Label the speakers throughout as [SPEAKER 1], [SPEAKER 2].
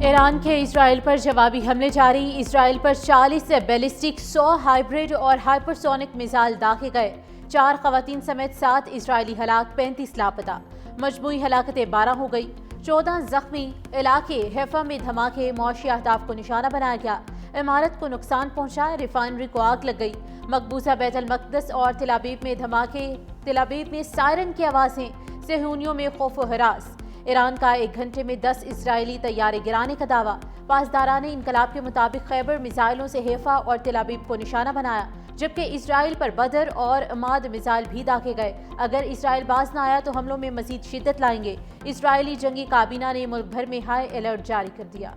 [SPEAKER 1] ایران کے اسرائیل پر جوابی حملے جاری۔ اسرائیل پر 40 سے بیلسٹک 100 ہائبرڈ اور ہائپرسونک میزائل داغے گئے۔ 4 خواتین سمیت 7 اسرائیلی ہلاک، 35 لاپتہ۔ مجموعی ہلاکتیں 12 ہو گئی، 14 زخمی۔ علاقے حیفا میں دھماکے، معاشی اہداف کو نشانہ بنایا گیا۔ عمارت کو نقصان پہنچا، ریفائنری کو آگ لگ گئی۔ مقبوضہ بیت المقدس اور تل ابیب میں دھماکے، تل ابیب میں سائرن کی آوازیں، صہیونیوں میں خوف و ہراس۔ ایران کا 1 گھنٹے میں 10 اسرائیلی طیارے گرانے کا دعویٰ۔ پاسداران انقلاب کے مطابق خیبر میزائلوں سے حیفا اور تل ابیب کو نشانہ بنایا، جبکہ اسرائیل پر بدر اور عماد میزائل بھی داغے گئے۔ اگر اسرائیل باز نہ آیا تو حملوں میں مزید شدت لائیں گے۔ اسرائیلی جنگی کابینہ نے ملک بھر میں ہائی الرٹ جاری کر دیا۔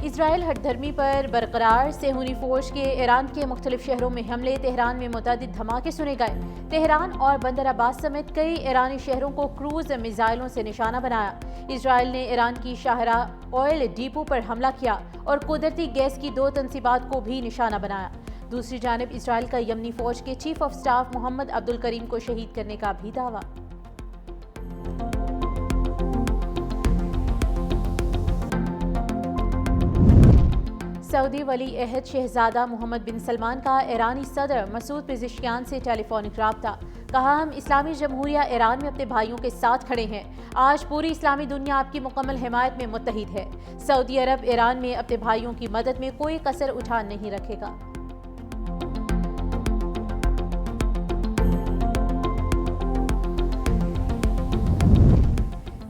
[SPEAKER 1] اسرائیل ہٹ دھرمی پر برقرار، صہیونی فوج کے ایران کے مختلف شہروں میں حملے۔ تہران میں متعدد دھماکے سنے گئے۔ تہران اور بندر عباس سمیت کئی ایرانی شہروں کو کروز میزائلوں سے نشانہ بنایا۔ اسرائیل نے ایران کی شاہراہ آئل ڈیپو پر حملہ کیا اور قدرتی گیس کی 2 تنصیبات کو بھی نشانہ بنایا۔ دوسری جانب اسرائیل کا یمنی فوج کے چیف آف سٹاف محمد عبدالکریم کو شہید کرنے کا بھی دعویٰ۔ سعودی ولی عہد شہزادہ محمد بن سلمان کا ایرانی صدر مسعود پزشکیان سے ٹیلی فونک رابطہ۔ کہا، ہم اسلامی جمہوریہ ایران میں اپنے بھائیوں کے ساتھ کھڑے ہیں۔ آج پوری اسلامی دنیا آپ کی مکمل حمایت میں متحد ہے۔ سعودی عرب ایران میں اپنے بھائیوں کی مدد میں کوئی کسر اٹھا نہیں رکھے گا۔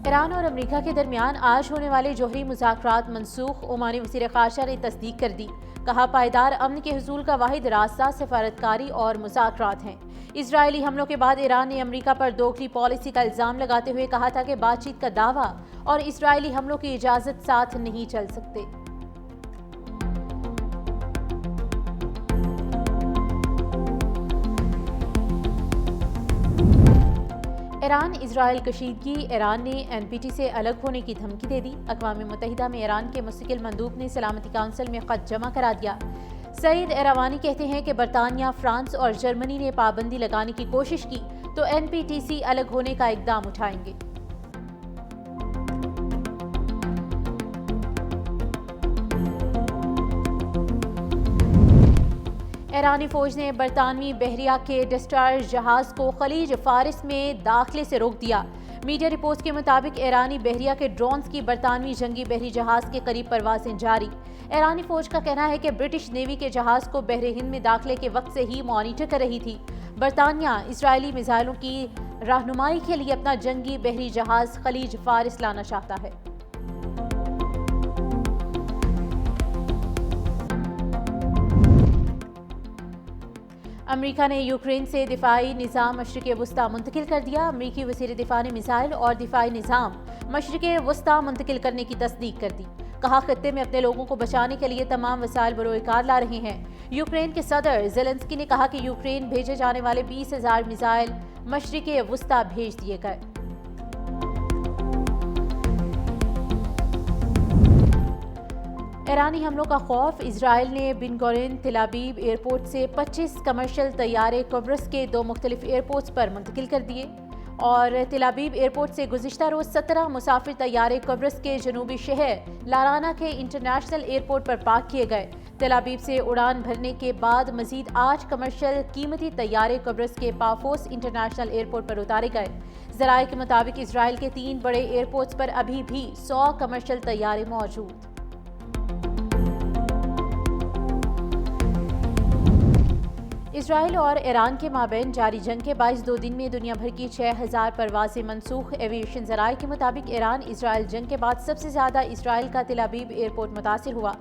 [SPEAKER 1] ایران اور امریکہ کے درمیان آج ہونے والے جوہری مذاکرات منسوخ۔ عمانی وزیر خارجہ نے تصدیق کر دی۔ کہا، پائیدار امن کے حصول کا واحد راستہ سفارتکاری اور مذاکرات ہیں۔ اسرائیلی حملوں کے بعد ایران نے امریکہ پر دوگلی پالیسی کا الزام لگاتے ہوئے کہا تھا کہ بات چیت کا دعویٰ اور اسرائیلی حملوں کی اجازت ساتھ نہیں چل سکتے۔ ایران اسرائیل کشیدگی، ایران نے این پی ٹی سے الگ ہونے کی دھمکی دے دی۔ اقوام متحدہ میں ایران کے مستقل مندوب نے سلامتی کونسل میں خط جمع کرا دیا۔ سعید ایروانی کہتے ہیں کہ برطانیہ، فرانس اور جرمنی نے پابندی لگانے کی کوشش کی تو این پی ٹی سی الگ ہونے کا اقدام اٹھائیں گے۔ ایرانی فوج نے برطانوی بحریہ کے ڈسٹرائر جہاز کو خلیج فارس میں داخلے سے روک دیا۔ میڈیا رپورٹس کے مطابق ایرانی بحریہ کے ڈرونز کی برطانوی جنگی بحری جہاز کے قریب پروازیں جاری۔ ایرانی فوج کا کہنا ہے کہ برٹش نیوی کے جہاز کو بحر ہند میں داخلے کے وقت سے ہی مانیٹر کر رہی تھی۔ برطانیہ اسرائیلی میزائلوں کی رہنمائی کے لیے اپنا جنگی بحری جہاز خلیج فارس لانا چاہتا ہے۔ امریکہ نے یوکرین سے دفاعی نظام مشرق وسطی منتقل کر دیا۔ امریکی وزیر دفاع نے میزائل اور دفاعی نظام مشرق وسطی منتقل کرنے کی تصدیق کر دی۔ کہا، خطے میں اپنے لوگوں کو بچانے کے لیے تمام وسائل بروئے کار لا رہے ہیں۔ یوکرین کے صدر زیلنسکی نے کہا کہ یوکرین بھیجے جانے والے 20,000 میزائل مشرق وسطی بھیج دیے گئے۔ ایرانی حملوں کا خوف، اسرائیل نے بن گورین تل ابیب ایئرپورٹ سے 25 کمرشل طیارے قبرص کے 2 مختلف ایئرپورٹس پر منتقل کر دیے اور تل ابیب ایئرپورٹ سے گزشتہ روز 17 مسافر طیارے قبرص کے جنوبی شہر لارانا کے انٹرنیشنل ایئرپورٹ پر پارک کیے گئے۔ تل ابیب سے اڑان بھرنے کے بعد مزید 8 کمرشل قیمتی طیارے قبرص کے پافوس انٹرنیشنل ایئرپورٹ پر اتارے گئے۔ ذرائع کے مطابق اسرائیل کے 3 بڑے ایئرپورٹس پر ابھی بھی 100 کمرشل طیارے موجود۔ اسرائیل اور ایران کے مابین جاری جنگ کے باعث 2 دن میں دنیا بھر کی 6,000 پروازیں منسوخ۔ ایویشن ذرائع کے مطابق ایران اسرائیل جنگ کے بعد سب سے زیادہ اسرائیل کا تل ابیب ایئرپورٹ متاثر ہوا۔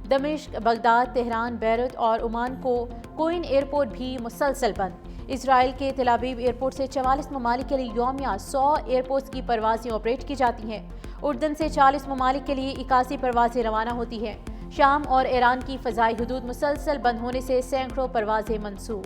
[SPEAKER 1] دمشق، بغداد، تہران، بیروت اور عمان کو کوئن ایئرپورٹ بھی مسلسل بند۔ اسرائیل کے تل ابیب ایئرپورٹ سے 44 ممالک کے لیے یومیہ 100 ایئرپورٹس کی پروازیں آپریٹ کی جاتی ہیں۔ اردن سے 40 ممالک کے لیے 81 پروازیں روانہ ہوتی ہیں۔ شام اور ایران کی فضائی حدود مسلسل بند ہونے سے سینکڑوں پروازیں منسوخ۔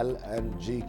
[SPEAKER 2] LNG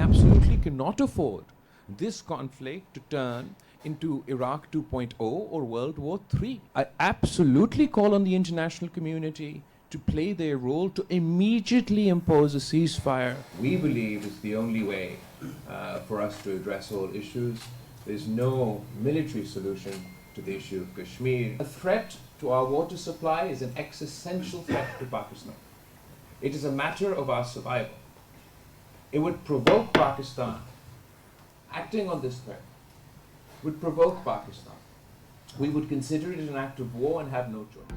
[SPEAKER 3] Absolutely cannot afford this conflict to turn into Iraq 2.0 or World War III. I absolutely call on the international community to play their role to immediately impose a ceasefire.
[SPEAKER 4] We believe it's the only way for us to address all issues. There's no military solution to the issue of Kashmir. A threat to our water supply is an existential threat to Pakistan. It is a matter of our survival. It would provoke Pakistan. Acting on this threat would provoke Pakistan. We would consider it an act of war and have no choice.